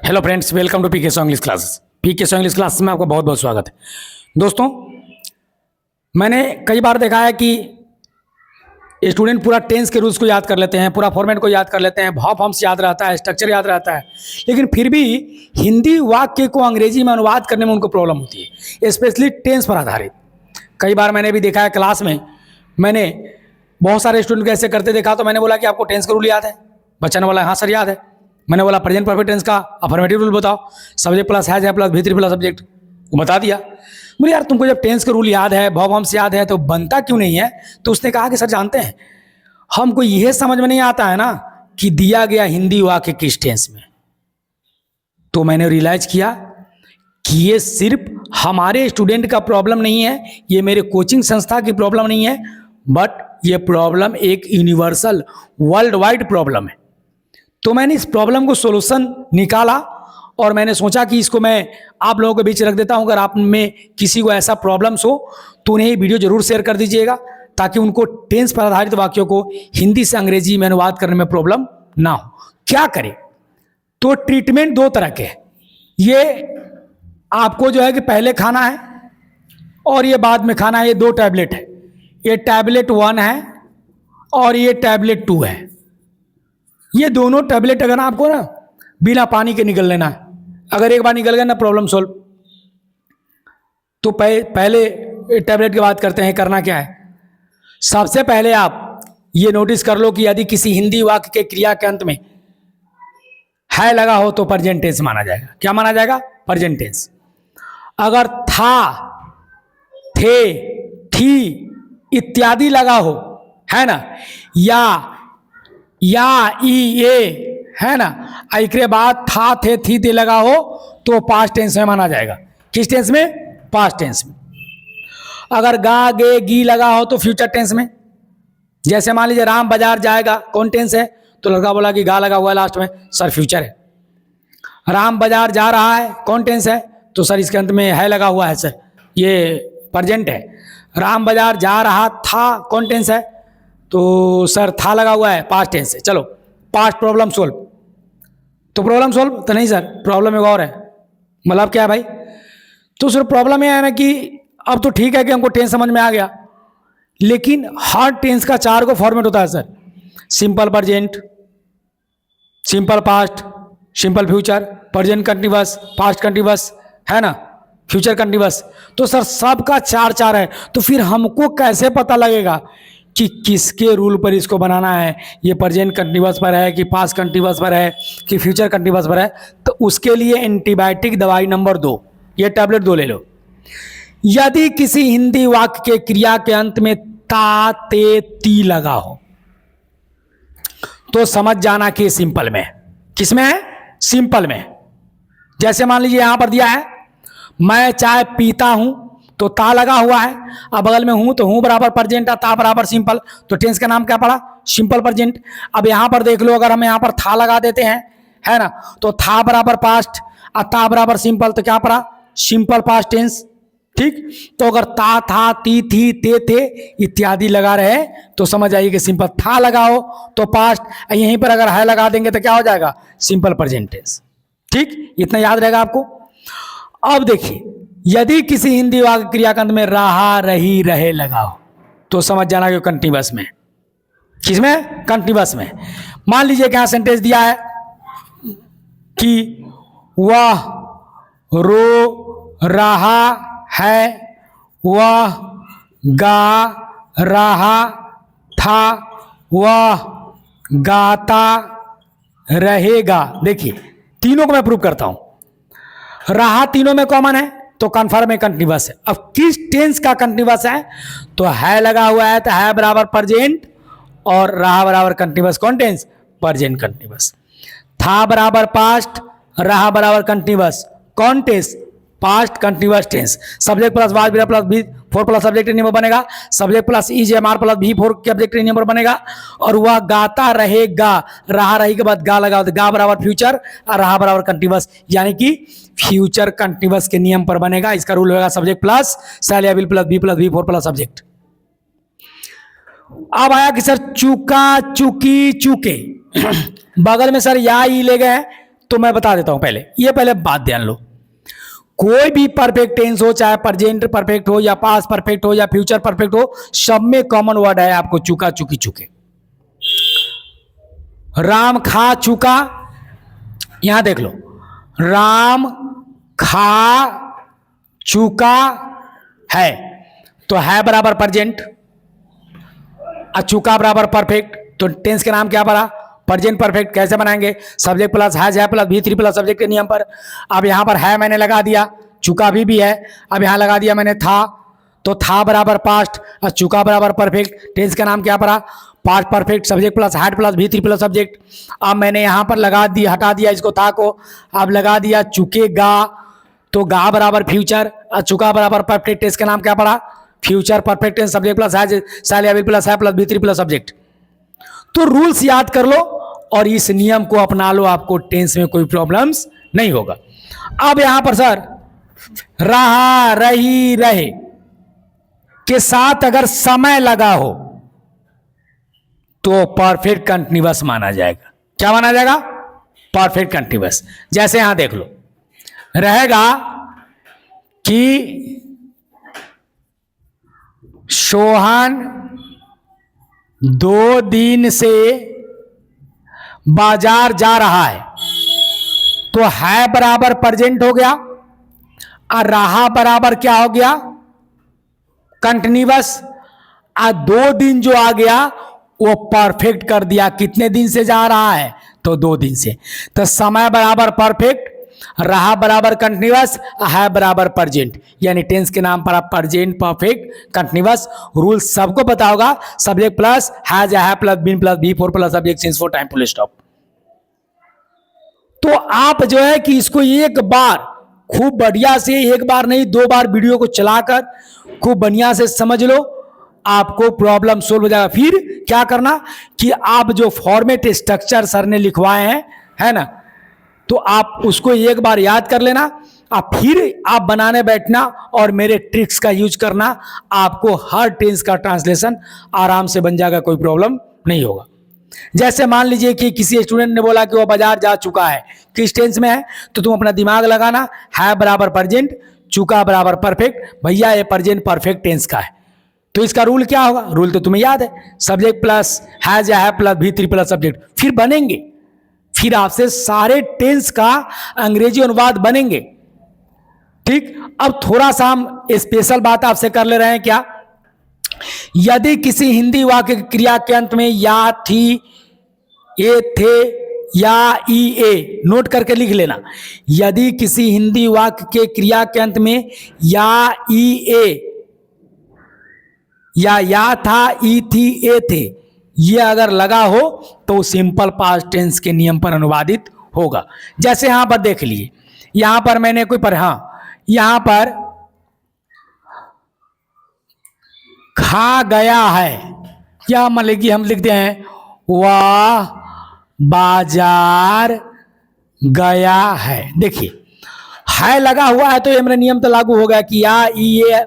Hello friends, welcome to PK English classes. PK English classes में आपका बहुत बहुत स्वागत है। दोस्तों, मैंने कई बार देखा है कि स्टूडेंट पूरा टेंस के रूल्स को याद कर लेते हैं, पूरा फॉर्मेट को याद कर लेते हैं, भाव फॉर्म्स याद रहता है, स्ट्रक्चर याद रहता है, लेकिन फिर भी हिंदी वाक्य को अंग्रेजी में अनुवाद करने में उनको प्रॉब्लम होती है, स्पेशली टेंस पर आधारित। कई बार मैंने भी देखा है क्लास में, मैंने बहुत सारे स्टूडेंट को ऐसे करते देखा, तो मैंने बोला कि आपको टेंस का रूल याद है? बच्चा ने बोला हाँ सर याद है। मैंने बोला प्रेजेंट परफेक्ट टेंस का अफर्मेटिव रूल बताओ, सब्जेक्ट प्लस हैज है प्लस भी3 प्लस सब्जेक्ट, वो बता दिया। बोले यार तुमको जब टेंस का रूल याद है, भाव फॉर्म्स याद है, तो बनता क्यों नहीं है? तो उसने कहा कि सर जानते हैं, हमको यह समझ में नहीं आता है ना कि दिया गया हिंदी वाक्य किस टेंस में। तो मैंने रियलाइज किया कि ये सिर्फ हमारे स्टूडेंट का प्रॉब्लम नहीं है, ये मेरे कोचिंग संस्था की प्रॉब्लम नहीं है, बट ये प्रॉब्लम एक यूनिवर्सल वर्ल्ड वाइड प्रॉब्लम है। तो मैंने इस प्रॉब्लम को सोल्यूशन निकाला और मैंने सोचा कि इसको मैं आप लोगों के बीच रख देता हूं। अगर आप में किसी को ऐसा प्रॉब्लम्स हो तो उन्हें ये वीडियो जरूर शेयर कर दीजिएगा, ताकि उनको टेंस पर आधारित वाक्यों को हिंदी से अंग्रेजी में अनुवाद करने में प्रॉब्लम ना हो। क्या करें? तो ट्रीटमेंट दो तरह के हैं। ये आपको जो है कि पहले खाना है और ये बाद में खाना है। ये दो टैबलेट है, ये टैबलेट 1 है और ये टैबलेट 2 है। ये दोनों टैबलेट अगर आपको ना बिना पानी के निकल लेना है, अगर एक बार निकल गया ना प्रॉब्लम सोल्व। तो पहले टैबलेट की बात करते हैं। करना क्या है? सबसे पहले आप ये नोटिस कर लो कि यदि किसी हिंदी वाक्य के क्रिया के अंत में है लगा हो तो प्रेजेंट टेंस माना जाएगा। क्या माना जाएगा? Present tense. अगर था, थे, थी इत्यादि लगा हो, है ना, या ई ए, है ना, इसके बाद था, थे, थी, ते लगा हो तो पास्ट टेंस में माना जाएगा। किस टेंस में? पास्ट टेंस में। अगर गा, गे, गी लगा हो तो फ्यूचर टेंस में। जैसे मान लीजिए राम बाजार जाएगा, कौन टेंस है? तो लड़का बोला कि गा लगा हुआ है लास्ट में, सर फ्यूचर है। राम बाजार जा रहा है, कौन टेंस है? तो सर इसके अंत में है लगा हुआ है, सर ये प्रेजेंट है। राम बाजार जा रहा था, कौन टेंस है? तो सर था लगा हुआ है, पास्ट टेंस है। चलो पास्ट प्रॉब्लम सोल्व। तो प्रॉब्लम सोल्व तो नहीं सर, प्रॉब्लम एक और है। मतलब क्या है भाई? तो सर प्रॉब्लम यह है ना कि अब तो ठीक है कि हमको टेंस समझ में आ गया, लेकिन हर टेंस का 4 को फॉर्मेट होता है sir. Simple present, simple past, simple future, present continuous, past continuous, है ना, फ्यूचर कंटिन्यूअस। तो सर सबका 4 है। तो फिर हमको कैसे पता लगेगा कि किसके रूल पर इसको बनाना है? ये प्रेजेंट कंटिन्यूअस पर है कि पास्ट कंटिन्यूअस पर है कि फ्यूचर कंटिन्यूअस पर है? तो उसके लिए एंटीबायोटिक दवाई नंबर 2, ये टैबलेट 2 ले लो। यदि किसी हिंदी वाक्य के क्रिया के अंत में ता, ते, ती लगा हो तो समझ जाना कि सिंपल में। किसमें है? सिंपल में। जैसे मान लीजिए यहां पर दिया है मैं चाय पीता हूं, तो ता लगा हुआ है। अब बगल में हूं, तो हूं बराबर प्रेजेंट, ता बराबर सिंपल, तो टेंस का नाम क्या पड़ा? Simple present. अब यहां पर देख लो, अगर हम यहां पर था लगा देते हैं, है ना, तो था बराबर पास्ट और ता बराबर सिंपल, तो क्या पड़ा? Simple past tense. ठीक। तो अगर ता, था, ती, थी, ते, थे इत्यादि लगा रहे तो समझ आइए कि सिंपल। था लगा हो तो पास्ट, यहीं पर अगर है लगा देंगे तो क्या हो जाएगा? Simple present tense. ठीक, इतना याद रहेगा आपको। अब देखिए, यदि किसी हिंदी वाक्य क्रियाकंद में रहा, रही, रहे लगा हो तो समझ जाना कि कंटिन्यूअस में। किसमें? कंटिन्यूअस में। मान लीजिए कि यहां सेंटेंस दिया है कि वह रो रहा है, वह गा रहा था, वह गाता रहेगा। देखिए तीनों को मैं प्रूव करता हूं। रहा तीनों में कॉमन है तो कन्फर्म है कंटिन्यूअस है। अब किस टेंस का कंटिन्यूअस है? तो है लगा हुआ है तो है बराबर प्रेजेंट और रहा बराबर कंटिन्यूअस। कौन टेंस? Present continuous. था बराबर पास्ट, रहा बराबर कंटिन्यूअस। कौन tense? Past continuous tense. Subject plus was plus be 4 plus subject number बनेगा। सब्जेक्ट प्लस ईजेएमआर प्लस भी 4 के सब्जेक्ट नंबर बनेगा। और वह गाता रहेगा, रहा रही के बाद गा लगा, गा बराबर फ्यूचर और रहा बराबर कंटिन्यूअस, यानी कि फ्यूचर कंटिन्यूअस के नियम पर बनेगा। इसका रूल होगा subject plus shall will plus be 4 plus subject. अब आया कि सर चूका, चूकी, चूके, बगल में सर या ई ले गए तो मैं बता देता हूं पहले, ये पहले बात ध्यान लो। कोई भी परफेक्ट टेंस हो, चाहे प्रेजेंट परफेक्ट हो या पास्ट परफेक्ट हो या फ्यूचर परफेक्ट हो, सब में कॉमन वर्ड है आपको चुका, चुकी, चुके। राम खा चुका, यहां देख लो, राम खा चुका है, तो है बराबर प्रेजेंट, चुका बराबर परफेक्ट, तो टेंस के नाम क्या पड़ा? Present perfect. कैसे बनाएंगे? सब्जेक्ट प्लस हैज है प्लस V3 प्लस सब्जेक्ट के नियम पर। अब यहां पर है मैंने लगा दिया, चुका भी है, अब यहां लगा दिया मैंने था, तो था बराबर पास्ट और चुका बराबर परफेक्ट। टेंस का नाम क्या पड़ा? Past perfect. Subject plus had plus V3 plus subject. अब मैंने यहां पर लगा दिया, हटा दिया इसको था को, अब लगा दिया चुकेगा, तो गा बराबर फ्यूचर और चुका बराबर परफेक्ट। टेंस का नाम क्या पड़ा? Future perfect tense. Subject plus has shall plus है प्लस V3 प्लस सब्जेक्ट। तो रूल्स याद कर लो और इस नियम को अपना लो, आपको टेंस में कोई प्रॉब्लम्स नहीं होगा। अब यहां पर सर रहा, रही, रहे के साथ अगर समय लगा हो तो परफेक्ट कंटिन्यूअस माना जाएगा। क्या माना जाएगा? Perfect continuous. जैसे यहां देख लो, रहेगा कि सोहन 2 दिन से बाजार जा रहा है, तो है बराबर प्रेजेंट हो गया और रहा बराबर क्या हो गया? कंटिन्यूअस। और 2 दिन जो आ गया वो परफेक्ट कर दिया। कितने दिन से जा रहा है? तो 2 दिन से। तो समय बराबर परफेक्ट, रहा बराबर कंटिन्यूअस, है बराबर प्रेजेंट, यानी टेंस के नाम पर प्रेजेंट परफेक्ट कंटिन्यूअस। रूल सबको पता होगा, सब्जेक्ट प्लस हैज है plus been plus V4 plus subject since for time full stop. तो आप जो है कि इसको एक बार खूब बढ़िया से, एक बार नहीं 2 बार वीडियो को चलाकर खूब बढ़िया से समझ लो, आपको प्रॉब्लम सोल्व हो जाएगा। फिर क्या करना कि आप जो फॉर्मेट स्ट्रक्चर सर ने लिखवाए हैं, है ना, तो आप उसको एक बार याद कर लेना, अब फिर आप बनाने बैठना और मेरे ट्रिक्स का यूज करना, आपको हर टेंस का ट्रांसलेशन आराम से बन जाएगा, कोई प्रॉब्लम नहीं होगा। जैसे मान लीजिए कि किसी स्टूडेंट ने बोला कि वो बाजार जा चुका है, किस टेंस में है? तो तुम अपना दिमाग लगाना, है बराबर प्रेजेंट, चुका बराबर परफेक्ट। भैया ये प्रेजेंट परफेक्ट टेंस का है, तो इसका रूल क्या होगा? रूल तो तुम्हें याद है, सब्जेक्ट प्लस हैज या है प्लस V3 प्लस सब्जेक्ट। फिर बनेंगे, फिर आपसे सारे टेंस का अंग्रेजी अनुवाद बनेंगे। ठीक, अब थोड़ा सा हम स्पेशल बात आपसे कर ले रहे हैं। क्या? यदि किसी हिंदी वाक्य की क्रिया के अंत में या, थी, ए, थे या ई, ए, नोट करके लिख लेना। यदि किसी हिंदी वाक्य के क्रिया के अंत में या, ई, ए या था, ई, थी, ए, थे, ये अगर लगा हो तो सिंपल पास्ट टेंस के नियम पर अनुवादित होगा। जैसे यहां पर देख लिए, यहां पर मैंने कोई पर, हाँ, यहां पर खा गया है, क्या मतलब कि हम लिखते हैं वह बाजार गया है। देखिए है लगा हुआ है तो ये मेरा नियम तो लागू हो गया कि या, ई, ए